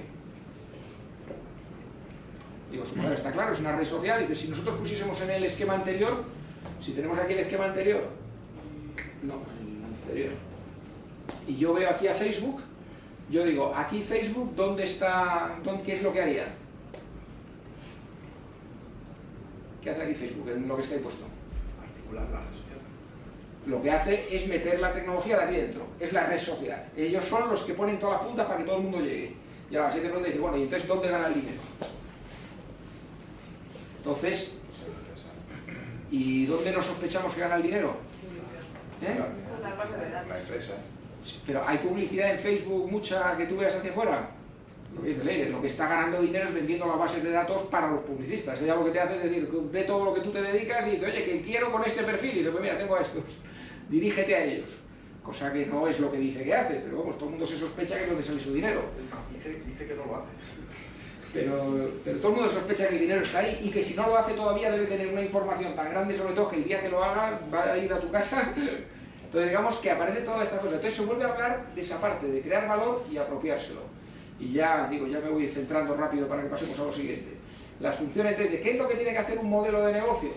Digo, su modelo está claro, es una red social. Dice, si nosotros pusiésemos en el esquema anterior, si tenemos aquí el esquema anterior, no, el anterior, y yo veo aquí a Facebook, yo digo, aquí Facebook, ¿dónde está? ¿Qué es lo que haría? ¿Qué hace aquí Facebook en lo que está ahí puesto? Articular la red social. Lo que hace es meter la tecnología de aquí dentro, es la red social. Ellos son los que ponen toda la punta para que todo el mundo llegue. Y ahora la siguiente pregunta dice, bueno, ¿y entonces dónde gana el dinero? Entonces, ¿y dónde nos sospechamos que gana el dinero? ¿Eh? La empresa. Pero hay publicidad en Facebook mucha que tú veas hacia afuera. Lo que dice Leire, lo que está ganando dinero es vendiendo las bases de datos para los publicistas. Ella lo que te hace es decir, ve todo lo que tú te dedicas y dice, oye, que quiero con este perfil. Y dice, pues mira, tengo a estos. Dirígete a ellos. Cosa que no es lo que dice que hace, pero vamos, todo el mundo se sospecha que es donde sale su dinero. Dice que no lo hace. Pero todo el mundo sospecha que el dinero está ahí y que si no lo hace todavía debe tener una información tan grande, sobre todo que el día que lo haga va a ir a tu casa. Entonces digamos que aparece toda esta cosa. Entonces se vuelve a hablar de esa parte, de crear valor y apropiárselo. Y ya digo, ya me voy centrando rápido para que pasemos a lo siguiente. Las funciones de ¿qué es lo que tiene que hacer un modelo de negocio?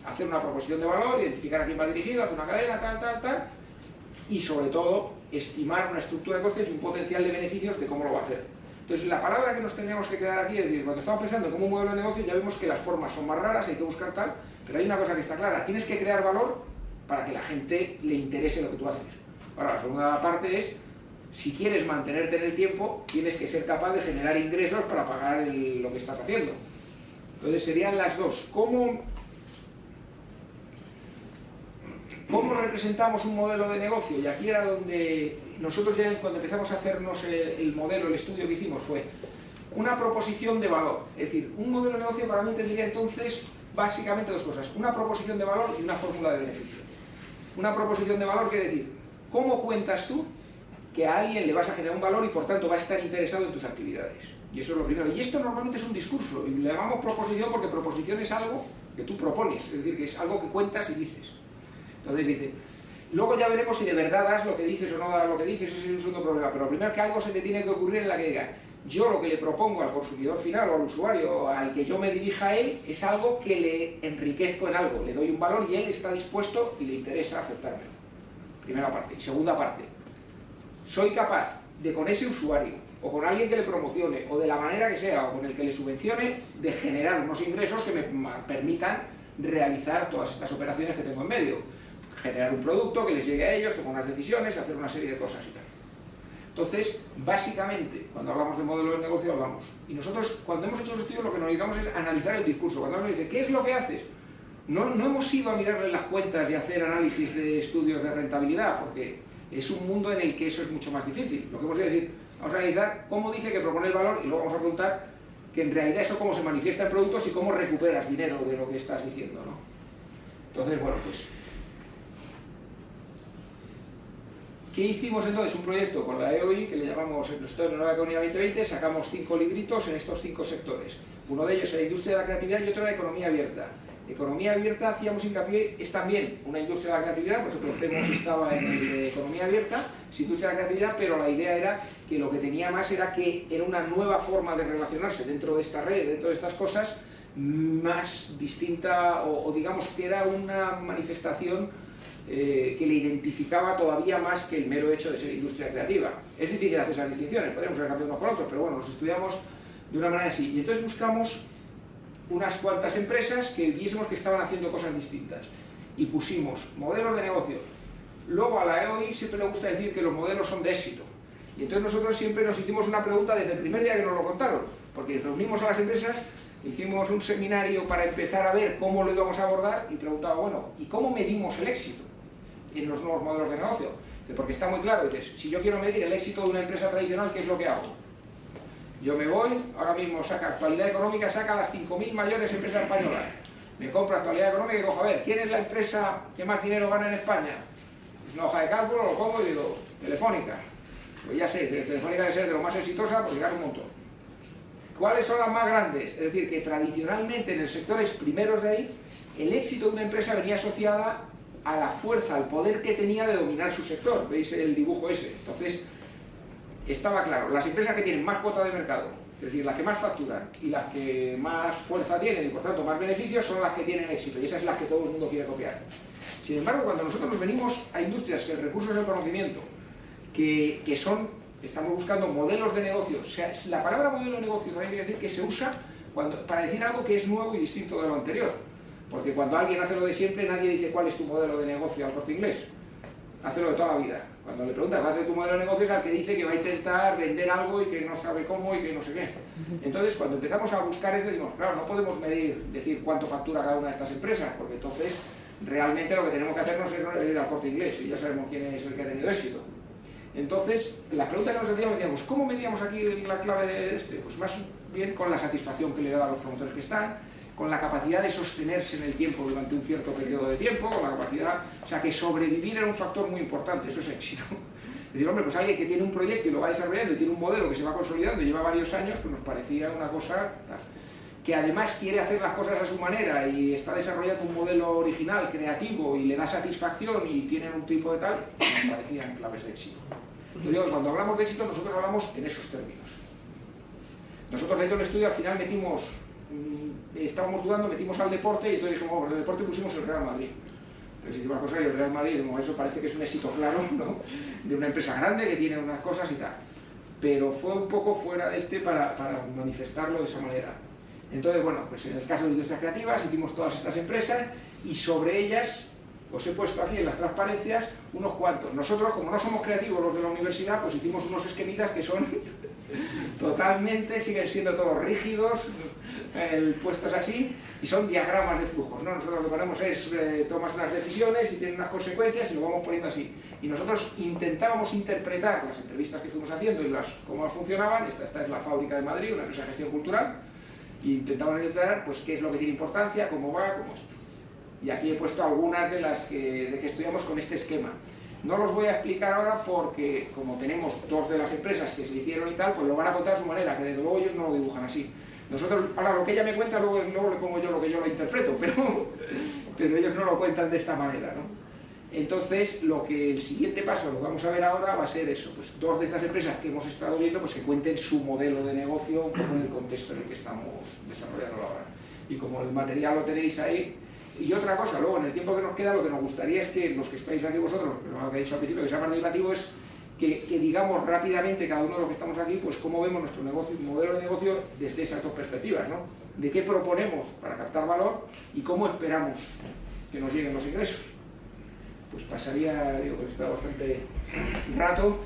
Hacer una proposición de valor, identificar a quién va dirigido, hacer una cadena, tal, y sobre todo estimar una estructura de costes y un potencial de beneficios de cómo lo va a hacer. Entonces la palabra que nos tendríamos que quedar aquí es decir, cuando estamos pensando en cómo un modelo de negocio ya vemos que las formas son más raras, hay que buscar tal, pero hay una cosa que está clara, tienes que crear valor para que la gente le interese lo que tú haces. Ahora, la segunda parte es, si quieres mantenerte en el tiempo, tienes que ser capaz de generar ingresos para pagar lo que estás haciendo. Entonces serían las dos. ¿Cómo representamos un modelo de negocio? Y aquí era donde nosotros ya cuando empezamos a hacernos el modelo, el estudio que hicimos fue una proposición de valor. Es decir, un modelo de negocio para mí tendría entonces básicamente dos cosas. Una proposición de valor y una fórmula de beneficio. Una proposición de valor quiere decir, ¿cómo cuentas tú que a alguien le vas a generar un valor y por tanto va a estar interesado en tus actividades? Y eso es lo primero. Y esto normalmente es un discurso. Y le llamamos proposición porque proposición es algo que tú propones. Es decir, que es algo que cuentas y dices. Entonces dice, luego ya veremos si de verdad das lo que dices o no das lo que dices, ese es un segundo problema. Pero primero que algo se te tiene que ocurrir en la que diga, yo lo que le propongo al consumidor final o al usuario al que yo me dirija a él es algo que le enriquezco en algo, le doy un valor y él está dispuesto y le interesa aceptármelo. Primera parte. Y segunda parte, soy capaz de con ese usuario o con alguien que le promocione o de la manera que sea o con el que le subvencione de generar unos ingresos que me permitan realizar todas estas operaciones que tengo en medio. Generar un producto que les llegue a ellos, tomar unas decisiones, hacer una serie de cosas y tal. Entonces, básicamente, cuando hablamos de modelo de negocio hablamos. Y nosotros, cuando hemos hecho los estudios, lo que nos dedicamos es analizar el discurso. Cuando alguien dice, ¿qué es lo que haces? No hemos ido a mirarle las cuentas y a hacer análisis de estudios de rentabilidad, porque es un mundo en el que eso es mucho más difícil. Lo que hemos ido a decir, vamos a analizar cómo dice que propone el valor y luego vamos a preguntar que en realidad eso cómo se manifiesta en productos y cómo recuperas dinero de lo que estás diciendo, ¿no? Entonces, bueno, pues ¿qué hicimos entonces? Un proyecto con la EOI que le llamamos el Proyecto de Nueva Economía 2020, sacamos 5 libritos en estos 5 sectores. Uno de ellos era la industria de la creatividad y otro era la economía abierta. Economía abierta, hacíamos hincapié, es también una industria de la creatividad, por ejemplo, CEMOS estaba en el de economía abierta, es industria de la creatividad, pero la idea era que lo que tenía más era que era una nueva forma de relacionarse dentro de esta red, dentro de estas cosas, más distinta, o digamos que era una manifestación que le identificaba todavía más que el mero hecho de ser industria creativa. Es difícil hacer esas distinciones, podríamos haber cambiado unos con otros, pero bueno, los estudiamos de una manera así. Y entonces buscamos unas cuantas empresas que viésemos que estaban haciendo cosas distintas. Y pusimos modelos de negocio. Luego a la EOI siempre le gusta decir que los modelos son de éxito. Y entonces nosotros siempre nos hicimos una pregunta desde el primer día que nos lo contaron. Porque reunimos a las empresas, hicimos un seminario para empezar a ver cómo lo íbamos a abordar y preguntaba, bueno, ¿y cómo medimos el éxito en los nuevos modelos de negocio? Porque está muy claro, dices, si yo quiero medir el éxito de una empresa tradicional, ¿qué es lo que hago? Yo me voy, ahora mismo saca Actualidad Económica, saca las 5.000 mayores empresas españolas. Me compro Actualidad Económica y cojo, a ver, ¿quién es la empresa que más dinero gana en España? Una hoja de cálculo, lo pongo y digo, Telefónica. Pues ya sé, Telefónica debe ser de lo más exitosa, pues gana un montón. ¿Cuáles son las más grandes? Es decir, que tradicionalmente en el sectores primeros de ahí, el éxito de una empresa venía asociada a la fuerza, al poder que tenía de dominar su sector. ¿Veis el dibujo ese? Entonces, estaba claro, las empresas que tienen más cuota de mercado, es decir, las que más facturan y las que más fuerza tienen y por tanto más beneficios son las que tienen éxito y esas son las que todo el mundo quiere copiar. Sin embargo, cuando nosotros nos venimos a industrias que el recurso es el conocimiento, que estamos buscando modelos de negocio, o sea, la palabra modelo de negocio también quiere decir que se usa para decir algo que es nuevo y distinto de lo anterior. Porque cuando alguien hace lo de siempre, nadie dice cuál es tu modelo de negocio al Corte Inglés. Hace lo de toda la vida. Cuando le preguntas cuál es tu modelo de negocio es al que dice que va a intentar vender algo y que no sabe cómo y que no sé qué. Entonces, cuando empezamos a buscar esto, decimos, claro, no podemos decir cuánto factura cada una de estas empresas, porque entonces realmente lo que tenemos que hacernos es ir al Corte Inglés y ya sabemos quién es el que ha tenido éxito. Entonces, las preguntas que nos hacíamos, decíamos, ¿cómo medíamos aquí la clave de este? Pues más bien con la satisfacción que le da a los promotores que están, con la capacidad de sostenerse en el tiempo durante un cierto periodo de tiempo, con la capacidad, o sea, que sobrevivir era un factor muy importante, eso es éxito. Es decir, hombre, pues alguien que tiene un proyecto y lo va desarrollando y tiene un modelo que se va consolidando y lleva varios años, pues nos parecía una cosa que además quiere hacer las cosas a su manera y está desarrollando un modelo original, creativo y le da satisfacción y tiene un tipo de tal, nos parecían claves de éxito. Yo digo que cuando hablamos de éxito nosotros hablamos en esos términos. Nosotros dentro del estudio al final estábamos dudando, metimos al deporte y entonces dijimos, bueno, el deporte pusimos el Real Madrid. Entonces hicimos una cosa y el Real Madrid, como eso parece que es un éxito claro, ¿no? De una empresa grande que tiene unas cosas y tal. Pero fue un poco fuera de para manifestarlo de esa manera. Entonces, bueno, pues en el caso de industrias creativas hicimos todas estas empresas y sobre ellas os he puesto aquí en las transparencias unos cuantos. Nosotros, como no somos creativos los de la universidad, pues hicimos unos esquemitas que son totalmente, siguen siendo todos rígidos, puestos así, y son diagramas de flujos, ¿no? Nosotros lo que ponemos es, tomas unas decisiones y tienen unas consecuencias y lo vamos poniendo así. Y nosotros intentábamos interpretar las entrevistas que fuimos haciendo y cómo funcionaban. Esta es la Fábrica de Madrid, una empresa de gestión cultural, y intentamos entender pues, qué es lo que tiene importancia, cómo va, cómo esto. Y aquí he puesto algunas de las que estudiamos con este esquema. No los voy a explicar ahora porque, como tenemos dos de las empresas que se hicieron y tal, pues lo van a contar a su manera, que desde luego ellos no lo dibujan así. Nosotros, ahora lo que ella me cuenta, luego le pongo yo lo que yo lo interpreto, pero ellos no lo cuentan de esta manera, ¿no? Entonces, el siguiente paso, lo que vamos a ver ahora, va a ser eso, pues dos de estas empresas que hemos estado viendo, pues que cuenten su modelo de negocio un poco en el contexto en el que estamos desarrollando ahora. Y como el material lo tenéis ahí. Y otra cosa, luego en el tiempo que nos queda, lo que nos gustaría es que los que estáis aquí vosotros, lo que he dicho al principio, que sea participativo, es que digamos rápidamente cada uno de los que estamos aquí, pues cómo vemos nuestro modelo de negocio desde esas dos perspectivas, ¿no? De qué proponemos para captar valor y cómo esperamos que nos lleguen los ingresos. Pues pasaría, digo que está bastante rato,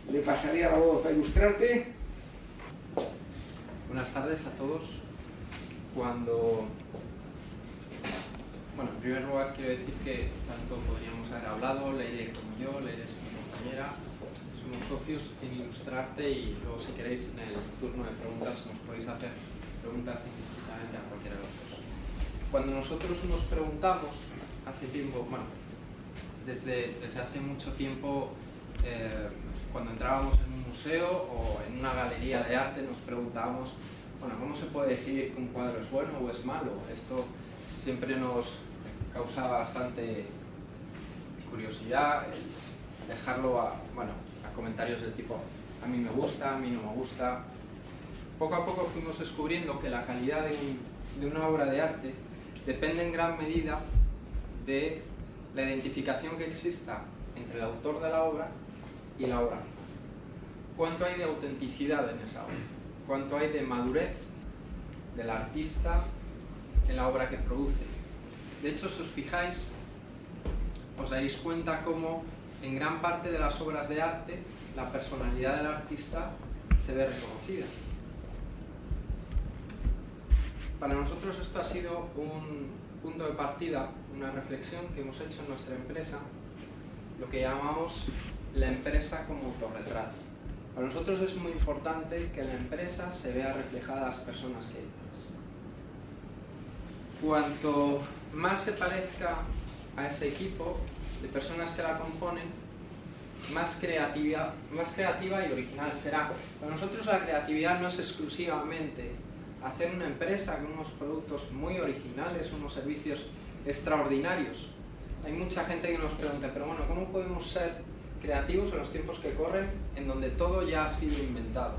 le pasaría la voz a Ilustrarte. Buenas tardes a todos. Bueno, en primer lugar quiero decir que tanto podríamos haber hablado, Leire como yo, Leire es mi compañera, somos socios en Ilustrarte y luego si queréis en el turno de preguntas nos podéis hacer preguntas implícitamente a cualquiera de los dos. Cuando nosotros nos preguntamos, hace tiempo, bueno, desde hace mucho tiempo, cuando entrábamos en un museo o en una galería de arte nos preguntábamos, bueno, ¿cómo se puede decir que un cuadro es bueno o es malo? Esto siempre nos causa bastante curiosidad, dejarlo a comentarios del tipo a mí me gusta, a mí no me gusta. Poco a poco fuimos descubriendo que la calidad de una obra de arte depende en gran medida de la identificación que exista entre el autor de la obra y la obra. ¿Cuánto hay de autenticidad en esa obra? cuánto hay de madurez del artista en la obra que produce. De hecho, si os fijáis, os daréis cuenta cómo en gran parte de las obras de arte la personalidad del artista se ve reconocida. Para nosotros esto ha sido un punto de partida, una reflexión que hemos hecho en nuestra empresa, lo que llamamos la empresa como autorretrato. Para nosotros es muy importante que en la empresa se vea reflejada las personas que hay detrás. Cuanto más se parezca a ese equipo de personas que la componen, más creativa y original será. Para nosotros la creatividad no es exclusivamente hacer una empresa con unos productos muy originales, unos servicios extraordinarios. Hay mucha gente que nos pregunta, pero bueno, ¿cómo podemos ser creativos en los tiempos que corren en donde todo ya ha sido inventado?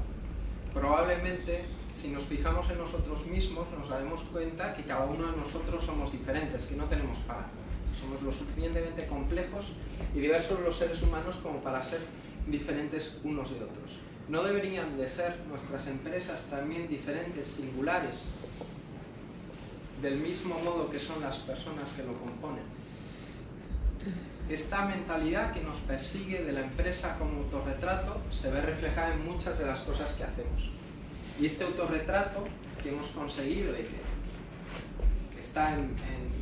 Probablemente, si nos fijamos en nosotros mismos, nos daremos cuenta que cada uno de nosotros somos diferentes, que no tenemos par. Somos lo suficientemente complejos y diversos los seres humanos como para ser diferentes unos de otros. ¿No deberían de ser nuestras empresas también diferentes, singulares, del mismo modo que son las personas que lo componen? Esta mentalidad que nos persigue de la empresa como autorretrato se ve reflejada en muchas de las cosas que hacemos. Y este autorretrato que hemos conseguido y que está en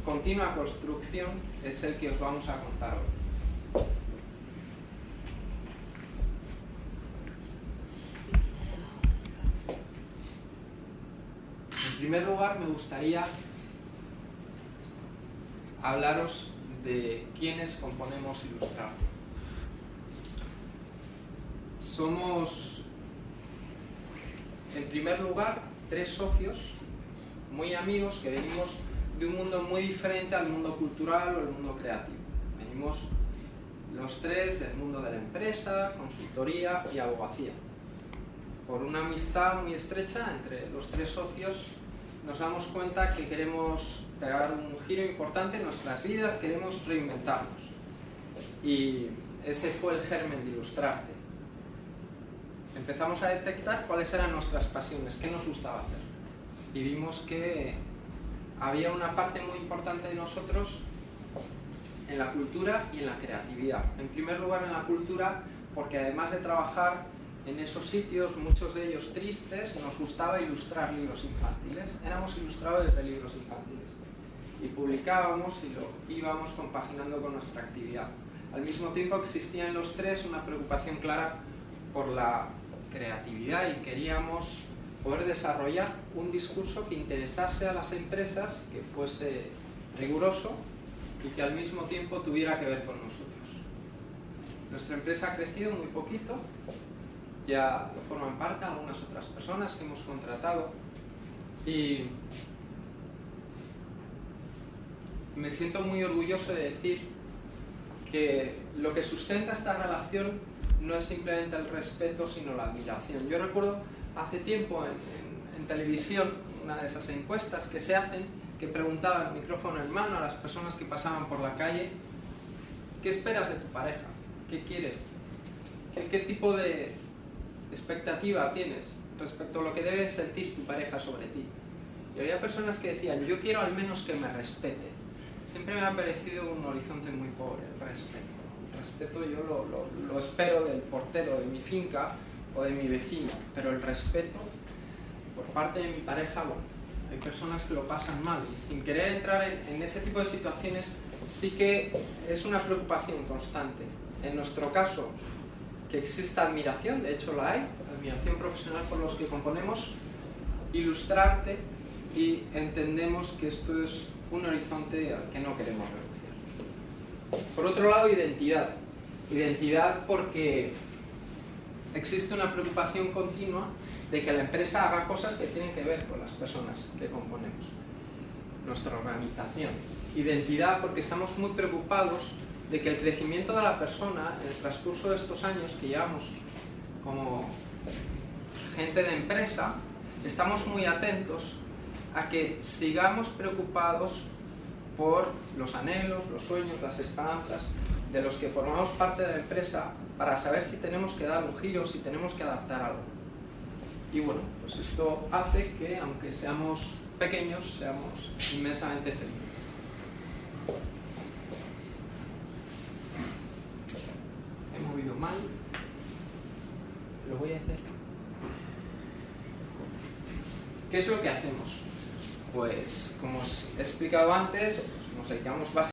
continua construcción es el que os vamos a contar hoy. En primer lugar, me gustaría hablaros de quiénes componemos Ilustrarte. Somos, en primer lugar, 3 socios muy amigos que venimos de un mundo muy diferente al mundo cultural o el mundo creativo. Venimos los 3 del mundo de la empresa, consultoría y abogacía. Por una amistad muy estrecha entre los 3 socios nos damos cuenta que queremos pegar un giro importante en nuestras vidas, queremos reinventarnos. Y ese fue el germen de Ilustrarte. Empezamos a detectar cuáles eran nuestras pasiones, qué nos gustaba hacer. Y vimos que había una parte muy importante de nosotros en la cultura y en la creatividad. En primer lugar en la cultura, porque además de trabajar en esos sitios, muchos de ellos tristes, nos gustaba ilustrar libros infantiles. Éramos ilustradores de libros infantiles y publicábamos y lo íbamos compaginando con nuestra actividad. Al mismo tiempo existía en los 3 una preocupación clara por la creatividad y queríamos poder desarrollar un discurso que interesase a las empresas, que fuese riguroso y que al mismo tiempo tuviera que ver con nosotros. Nuestra empresa ha crecido muy poquito, ya lo forman parte algunas otras personas que hemos contratado y me siento muy orgulloso de decir que lo que sustenta esta relación no es simplemente el respeto, sino la admiración. Yo recuerdo hace tiempo en televisión una de esas encuestas que se hacen, que preguntaban micrófono en mano a las personas que pasaban por la calle: ¿qué esperas de tu pareja? ¿Qué quieres? ¿Qué tipo de expectativa tienes respecto a lo que debe sentir tu pareja sobre ti? Y había personas que decían: yo quiero al menos que me respete. Siempre me ha parecido un horizonte muy pobre el respeto. El respeto yo lo espero del portero de mi finca o de mi vecino, pero el respeto por parte de mi pareja, bueno, hay personas que lo pasan mal y sin querer entrar en ese tipo de situaciones sí que es una preocupación constante. En nuestro caso, que exista admiración, de hecho la hay, admiración profesional por los que componemos Ilustrarte, y entendemos que esto es un horizonte al que no queremos renunciar. Por otro lado, identidad. Identidad porque existe una preocupación continua de que la empresa haga cosas que tienen que ver con las personas que componemos nuestra organización. Identidad porque estamos muy preocupados de que el crecimiento de la persona en el transcurso de estos años que llevamos como gente de empresa, estamos muy atentos a que sigamos preocupados por los anhelos, los sueños, las esperanzas de los que formamos parte de la empresa, para saber si tenemos que dar un giro, si tenemos que adaptar algo. Y bueno, pues esto hace que, aunque seamos pequeños, seamos inmensamente felices. He movido mal, lo voy a hacer. ¿Qué es lo que hacemos? Pues, como os he explicado antes, nos dedicamos básicamente